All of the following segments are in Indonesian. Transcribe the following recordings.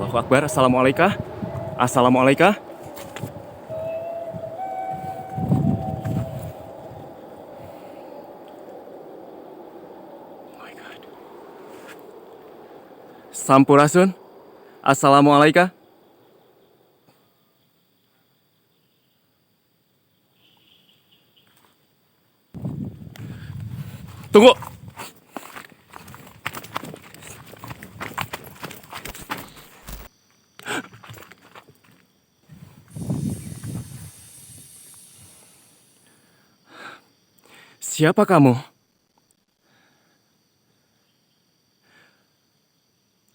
Allahu Akbar. Assalamualaikum. Assalamualaikum. Oh my God. Sampurasun. Assalamualaikum. Tunggu. Siapa kamu?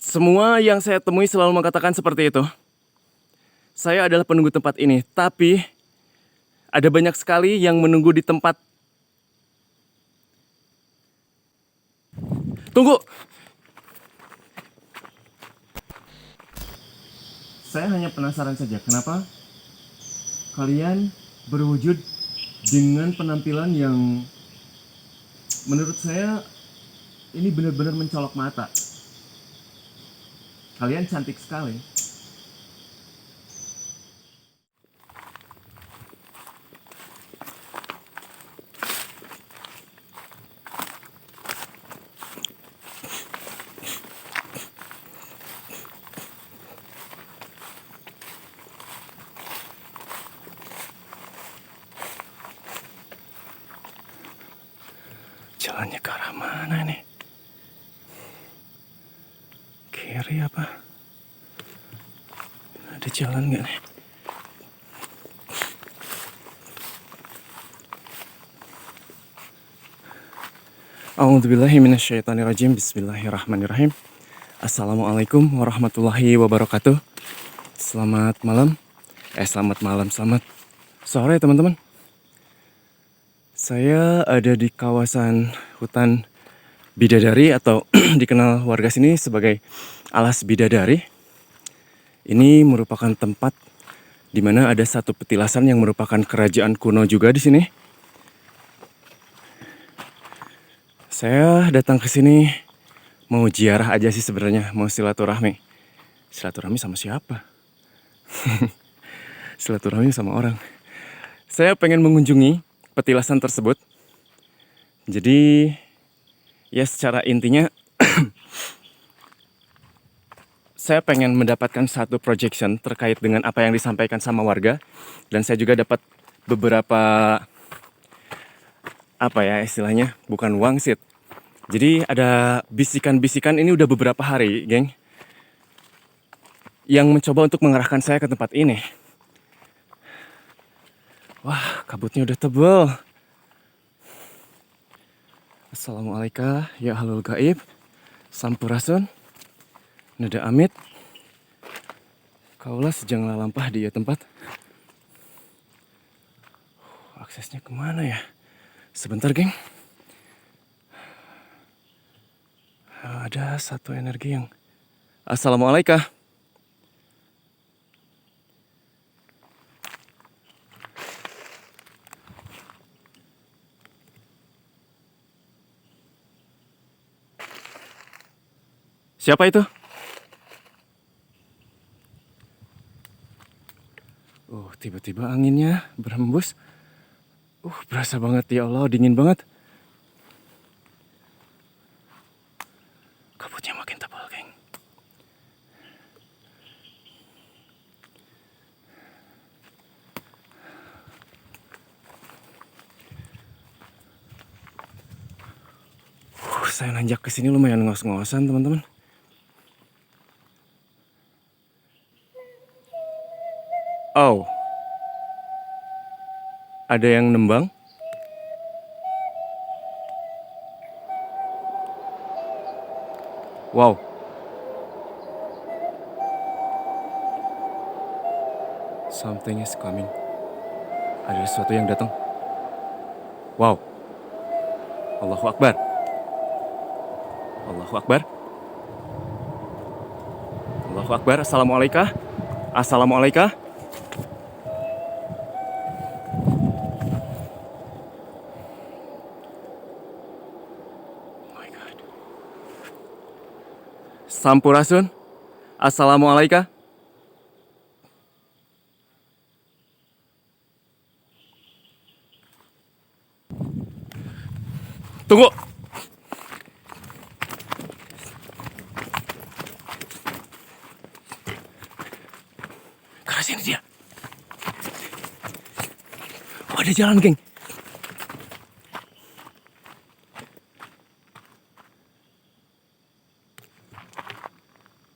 Semua yang saya temui selalu mengatakan seperti itu. Saya adalah penunggu tempat ini, tapi ada banyak sekali yang menunggu di tempat. Tunggu. Saya hanya penasaran saja, kenapa kalian berwujud dengan penampilan yang menurut saya ini benar-benar mencolok mata. Kalian cantik sekali. Jalannya ke arah mana nih? Kiri apa? Ada jalan nggak nih? A'udzubillahi minasyaitonirrajim. Bismillahirrahmanirrahim. Assalamualaikum warahmatullahi wabarakatuh. Selamat malam. Selamat sore teman-teman. Saya ada di kawasan hutan Bidadari atau dikenal warga sini sebagai Alas Bidadari. Ini merupakan tempat di mana ada satu petilasan yang merupakan kerajaan kuno juga di sini. Saya datang ke sini mau ziarah aja sih sebenarnya, mau silaturahmi. Silaturahmi sama siapa? Silaturahmi sama orang. Saya pengen mengunjungi petilasan tersebut. Jadi ya secara intinya saya pengen mendapatkan satu projection terkait dengan apa yang disampaikan sama warga. Dan saya juga dapat beberapa apa ya istilahnya, bukan wangsit. Jadi ada bisikan-bisikan ini udah beberapa hari, geng, yang mencoba untuk mengarahkan saya ke tempat ini. Wah, kabutnya udah tebal. Assalamualaikum ya ahlul gaib. Sampurasun. Nada amit. Kaulah sejang lalampah di tempat. Aksesnya kemana ya? Sebentar, geng. Ada satu energi yang... Assalamualaikum. Siapa itu? Tiba-tiba anginnya berhembus. Berasa banget ya Allah, dingin banget. Kabutnya makin tebal, geng. Saya nanjak ke sini lumayan ngos-ngosan, teman-teman. Oh. Ada yang nembang? Wow. Something is coming. Ada sesuatu yang datang. Wow. Allahu Akbar. Allahu Akbar. Allahu Akbar. Assalamualaikum. Assalamualaikum. Oh my God. Sampurasun. Assalamualaikum. Tunggu. Ke arah sini dia. Oh, ada jalan, geng.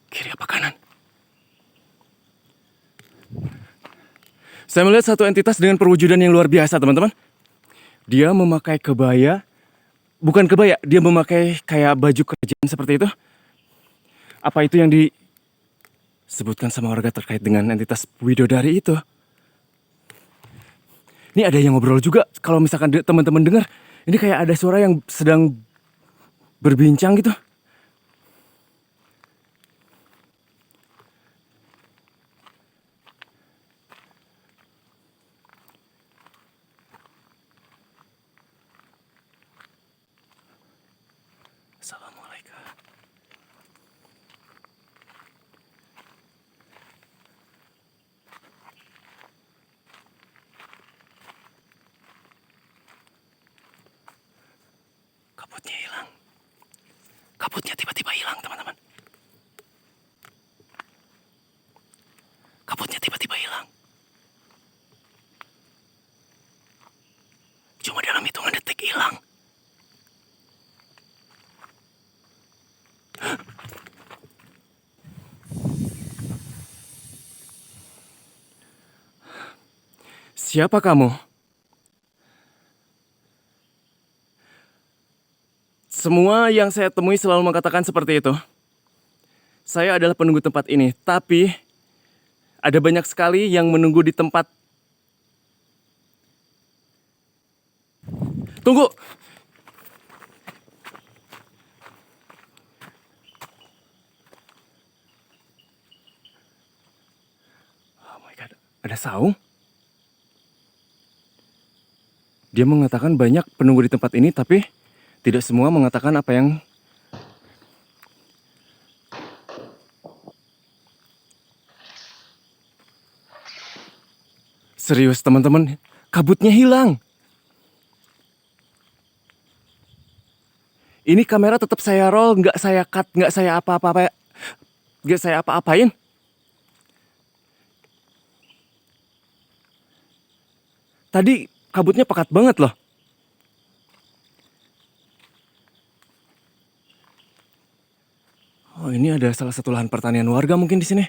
Kiri apa kanan? Saya melihat satu entitas dengan perwujudan yang luar biasa, teman-teman. Dia memakai kebaya. Bukan kebaya, dia memakai kayak baju kerajaan seperti itu. Apa itu yang disebutkan sama warga terkait dengan entitas Widodari itu? Ini ada yang ngobrol juga. Kalau misalkan teman-teman dengar, ini kayak ada suara yang sedang berbincang gitu. Assalamualaikum. Kabutnya hilang. Kabutnya tiba-tiba hilang, teman-teman. Kabutnya tiba-tiba hilang. Cuma dalam hitungan detik hilang. Siapa kamu? Semua yang saya temui selalu mengatakan seperti itu. Saya adalah penunggu tempat ini, tapi ada banyak sekali yang menunggu di tempat. Tunggu! Oh my god, ada saung? Dia mengatakan banyak penunggu di tempat ini, tapi tidak semua mengatakan apa yang... Serius, teman-teman, kabutnya hilang. Ini kamera tetap saya roll, nggak saya cut, nggak saya apa-apa, nggak saya apa-apain. Tadi kabutnya pekat banget loh. Oh, ini ada salah satu lahan pertanian warga mungkin di sini.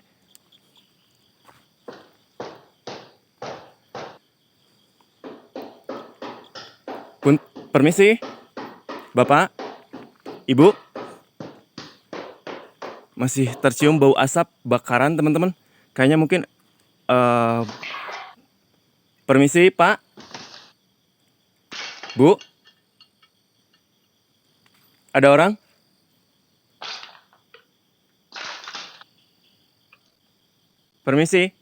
Permisi, Bapak, Ibu. Masih tercium bau asap bakaran, teman-teman. Kayaknya mungkin eh, permisi, Pak. Bu. Ada orang? Permisi.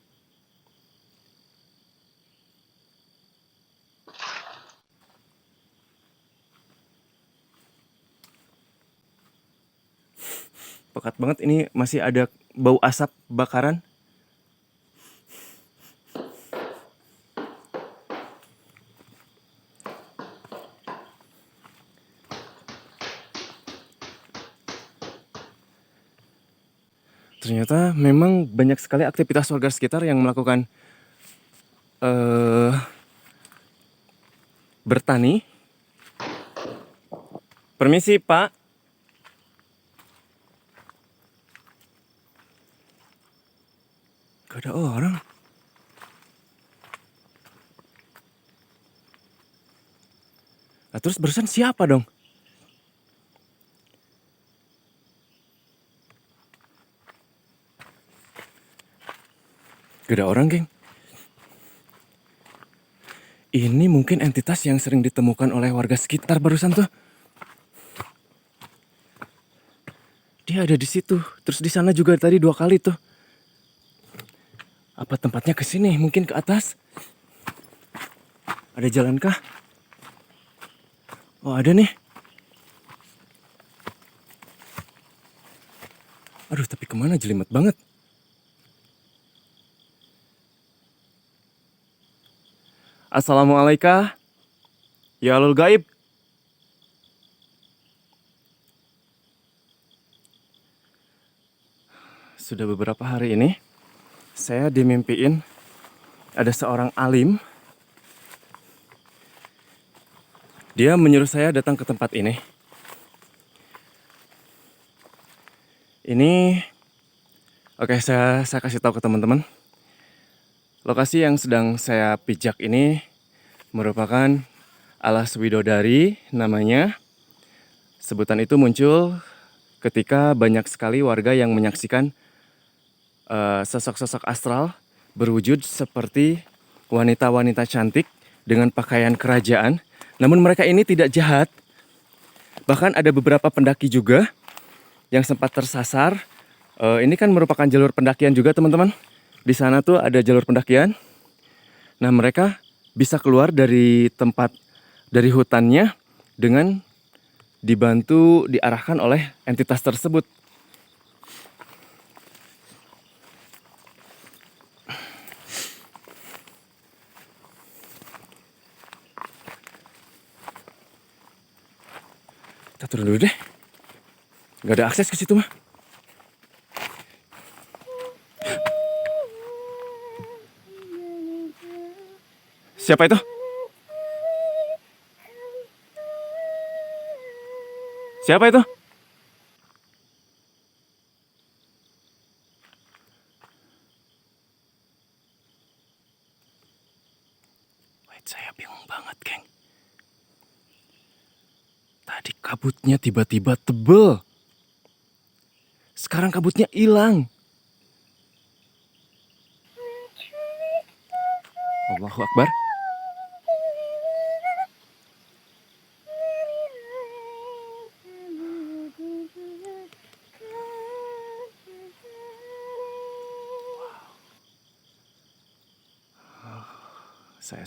Pekat banget, ini masih ada bau asap bakaran. Ternyata memang banyak sekali aktivitas warga sekitar yang melakukan bertani. Permisi, Pak. Gak ada orang. Nah, terus barusan siapa dong? Gak ada orang, geng. Ini mungkin entitas yang sering ditemukan oleh warga sekitar barusan tuh. Dia ada di situ. Terus di sana juga tadi 2 kali tuh. Apa tempatnya ke sini? Mungkin ke atas? Ada jalan kah? Oh, ada nih. Aduh, tapi kemana jelimet banget. Assalamualaikum. Ya alul gaib. Sudah beberapa hari ini saya dimimpiin ada seorang alim. Dia menyuruh saya datang ke tempat ini. Ini, oke, saya kasih tahu ke teman-teman. Lokasi yang sedang saya pijak ini merupakan Alas Widodari namanya. Sebutan itu muncul ketika banyak sekali warga yang menyaksikan sosok-sosok astral berwujud seperti wanita-wanita cantik dengan pakaian kerajaan. Namun mereka ini tidak jahat. Bahkan ada beberapa pendaki juga yang sempat tersasar. Ini kan merupakan jalur pendakian juga, teman-teman. Di sana tuh ada jalur pendakian. Nah, mereka bisa keluar dari tempat, dari hutannya dengan dibantu diarahkan oleh entitas tersebut. Kita turun dulu deh. Gak ada akses ke situ mah. Siapa itu? Siapa itu? Wait, saya bingung banget, geng. Tadi kabutnya tiba-tiba tebel. Sekarang kabutnya hilang. Allahu Akbar. Saya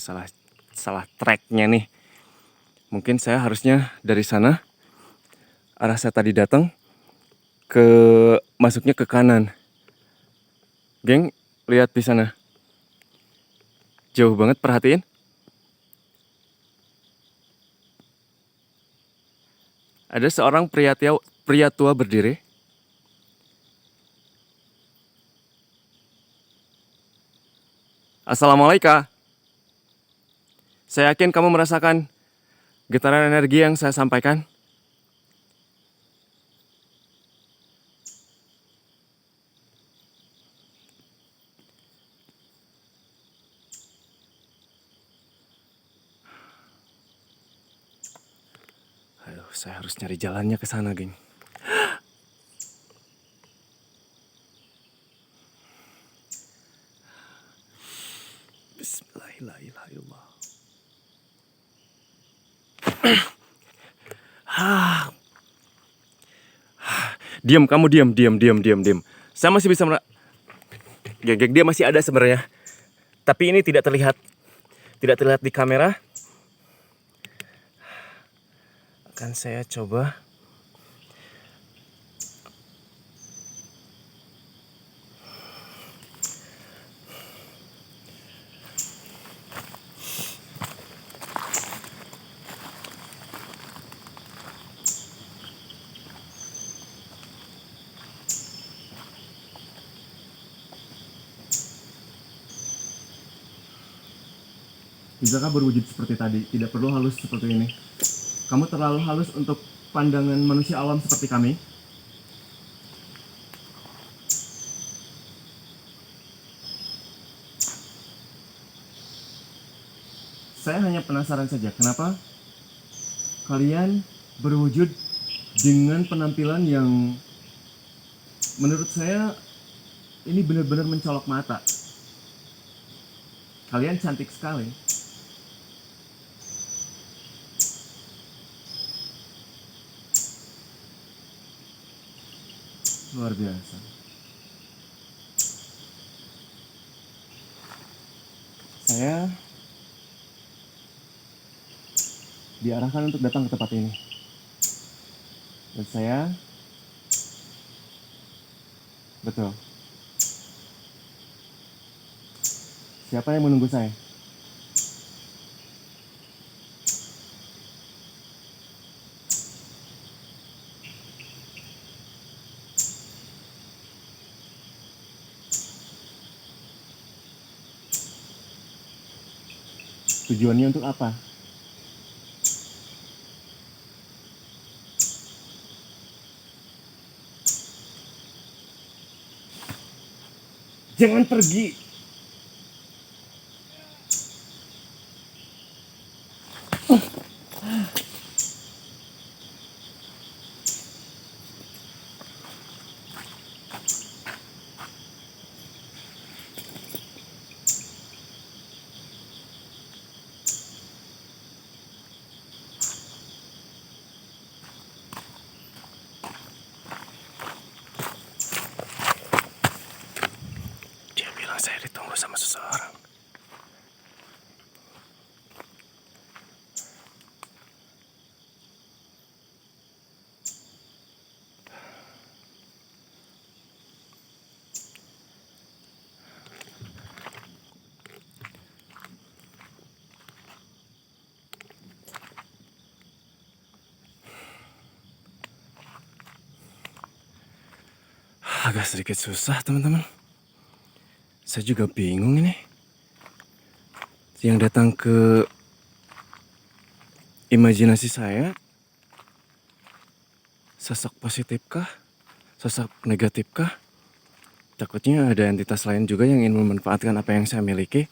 salah tracknya nih. Mungkin saya harusnya dari sana, arah saya tadi datang, masuknya ke kanan. Geng, lihat di sana. Jauh banget, perhatiin. Ada seorang pria tua berdiri. Assalamualaikum. Saya yakin kamu merasakan getaran energi yang saya sampaikan. Aduh, saya harus nyari jalannya ke sana, geng. Bismillahirrahmanirrahim. Diam, kamu diam. Saya masih bisa geng, dia masih ada sebenarnya. Tapi ini tidak terlihat. Tidak terlihat di kamera. Akan saya coba. Bisakah berwujud seperti tadi? Tidak perlu halus seperti ini. Kamu terlalu halus untuk pandangan manusia awam seperti kami. Saya hanya penasaran saja, kenapa kalian berwujud dengan penampilan yang menurut saya ini benar-benar mencolok mata. Kalian cantik sekali. Luar biasa. Saya diarahkan untuk datang ke tempat ini. Dan saya Betul. Siapa yang menunggu saya? Tujuannya untuk apa? Jangan pergi. Dia bilang saya ditunggu sama seseorang. Agak sedikit susah, teman-teman. Saya juga bingung ini. Yang datang ke imajinasi saya, sosok positifkah? Sosok negatifkah? Takutnya ada entitas lain juga yang ingin memanfaatkan apa yang saya miliki.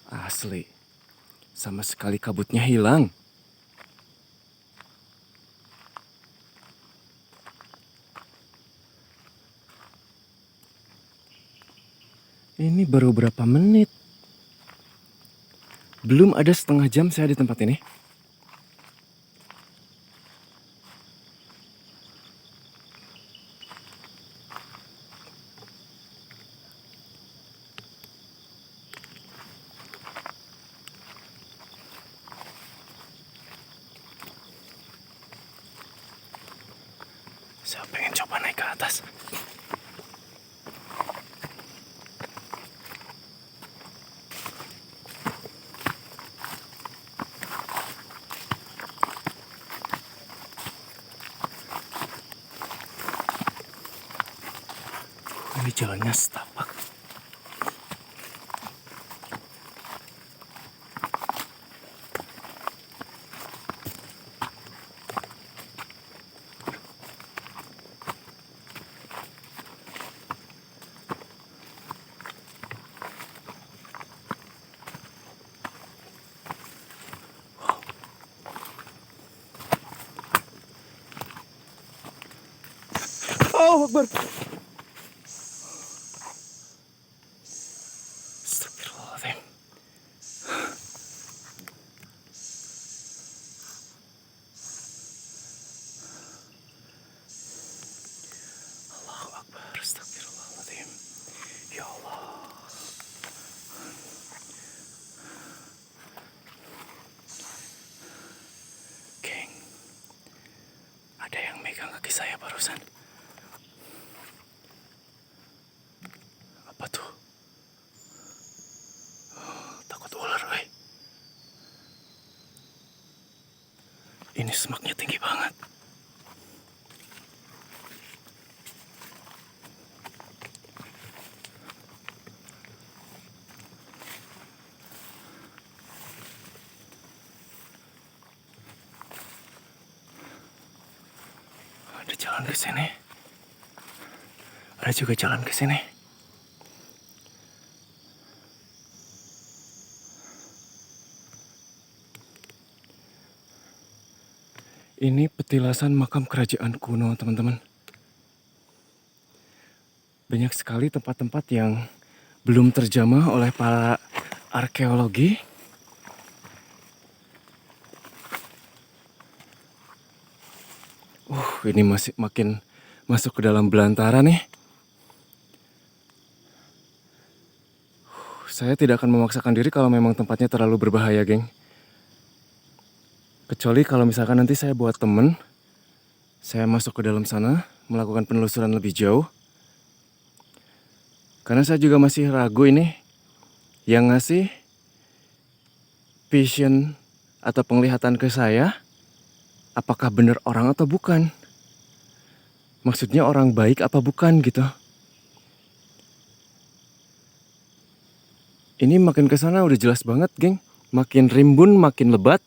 Asli, sama sekali kabutnya hilang. Ini baru berapa menit? Belum ada setengah jam saya di tempat ini. Saya pengen coba naik ke atas. Ini jalannya setapak. Oh, Akbar. Astagfirullahaladzim. Allahu Akbar. Astagfirullahaladzim. Ya Allah. Geng, ada yang megang kaki saya barusan. Apa tuh? Takut ular, weh. Ini semaknya tinggi banget. Ada jalan ke sini. Ada juga jalan ke sini. Ini petilasan makam kerajaan kuno, teman-teman. Banyak sekali tempat-tempat yang belum terjamah oleh para arkeologi. Ini masih makin masuk ke dalam belantara nih. Saya tidak akan memaksakan diri kalau memang tempatnya terlalu berbahaya, geng. Kecuali kalau misalkan nanti saya buat temen, saya masuk ke dalam sana, melakukan penelusuran lebih jauh. Karena saya juga masih ragu ini, yang ngasih vision atau penglihatan ke saya, apakah benar orang atau bukan? Maksudnya orang baik apa bukan gitu. Ini makin ke sana udah jelas banget, geng. Makin rimbun, makin lebat.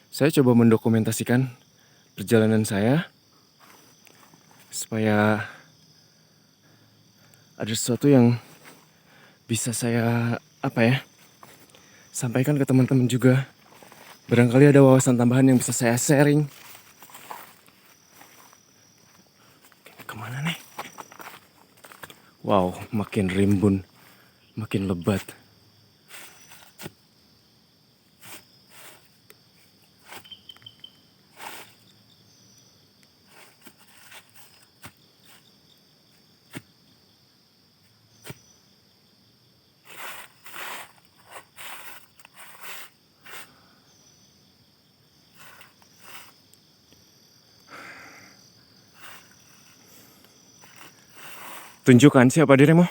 Saya coba mendokumentasikan perjalanan saya supaya ada sesuatu yang bisa saya sampaikan ke teman-teman juga. Barangkali ada wawasan tambahan yang bisa saya sharing. Kemana nih? Wow, makin rimbun, makin lebat. Tunjukkan siapa dirimu.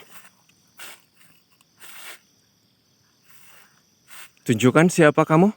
Tunjukkan siapa kamu.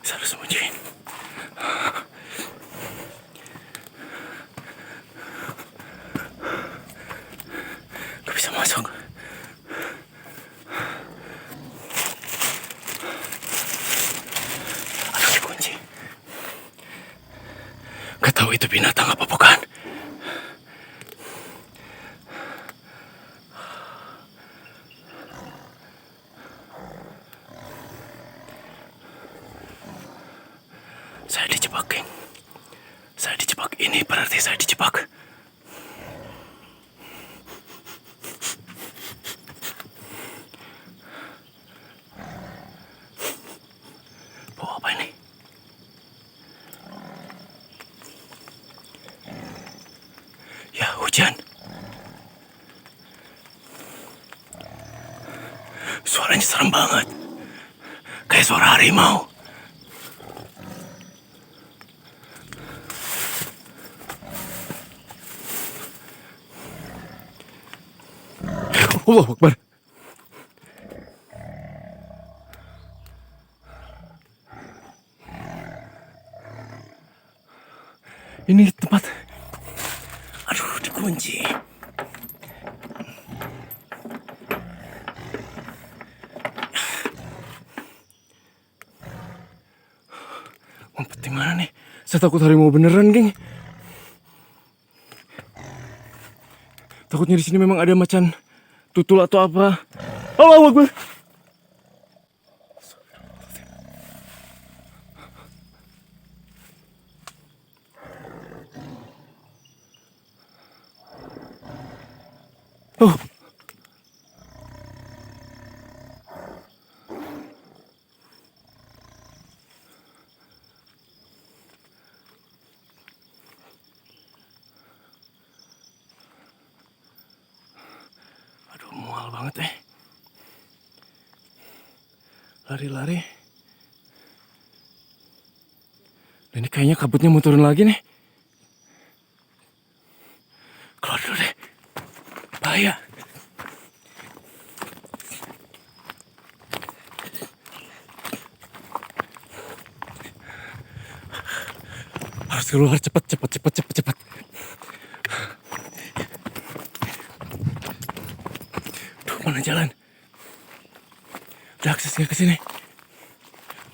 Saya harus sembunyiin. Gak bisa masuk. Aduh, dikunci. Gak tahu itu binatang apa bukan. Saya dijebak, geng. Saya dijebak. Ini berarti saya dijebak. Bawa apa ini? Ya, hujan. Suaranya serem banget. Kayak suara harimau. Allahu Akbar. Ini tempat. Aduh, dikunci. Ngumpet di mana nih? Saya takut harimau beneran, geng. Takutnya di sini memang ada macan tutul atau apa. Allahu Akbar. Oh. Aduh, mual banget Lari-lari. Dan ini kayaknya kabutnya mau turun lagi nih. Keluar dulu deh. Bahaya. Harus keluar cepat. Duh, mana jalan? Ada akses nggak ke sini?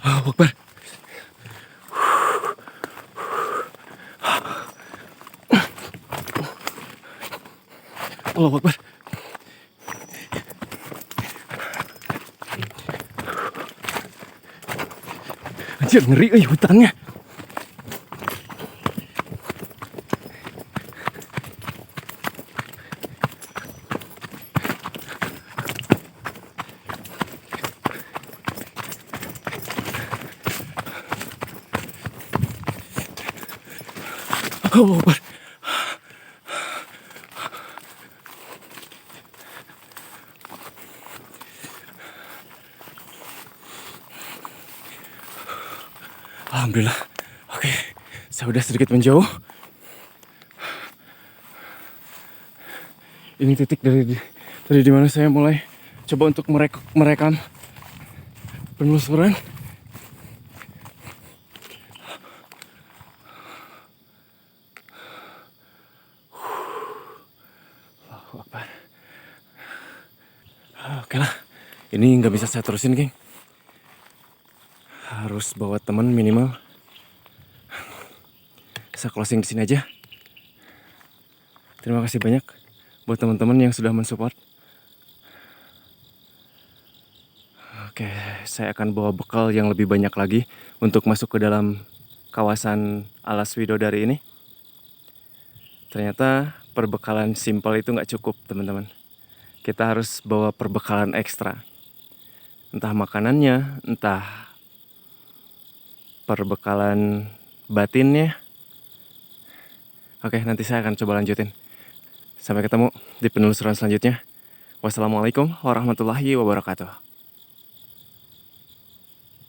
Allahu Akbar. Allahu Akbar. Anjir, ngeri hutannya. Allahu Akbar. Alhamdulillah. Oke, saya udah sedikit menjauh. Ini titik dari dimana saya mulai coba untuk merekam penelusuran. Allahu Akbar. Oke lah, ini nggak bisa saya terusin, geng. Harus bawa teman minimal. Saya closing di sini aja. Terima kasih banyak buat teman-teman yang sudah mensupport. Oke, saya akan bawa bekal yang lebih banyak lagi untuk masuk ke dalam kawasan Alas Widodari ini. Ternyata perbekalan simpel itu nggak cukup, teman-teman. Kita harus bawa perbekalan ekstra. Entah makanannya, entah perbekalan batinnya. Oke, nanti saya akan coba lanjutin. Sampai ketemu di penelusuran selanjutnya. Wassalamualaikum warahmatullahi wabarakatuh.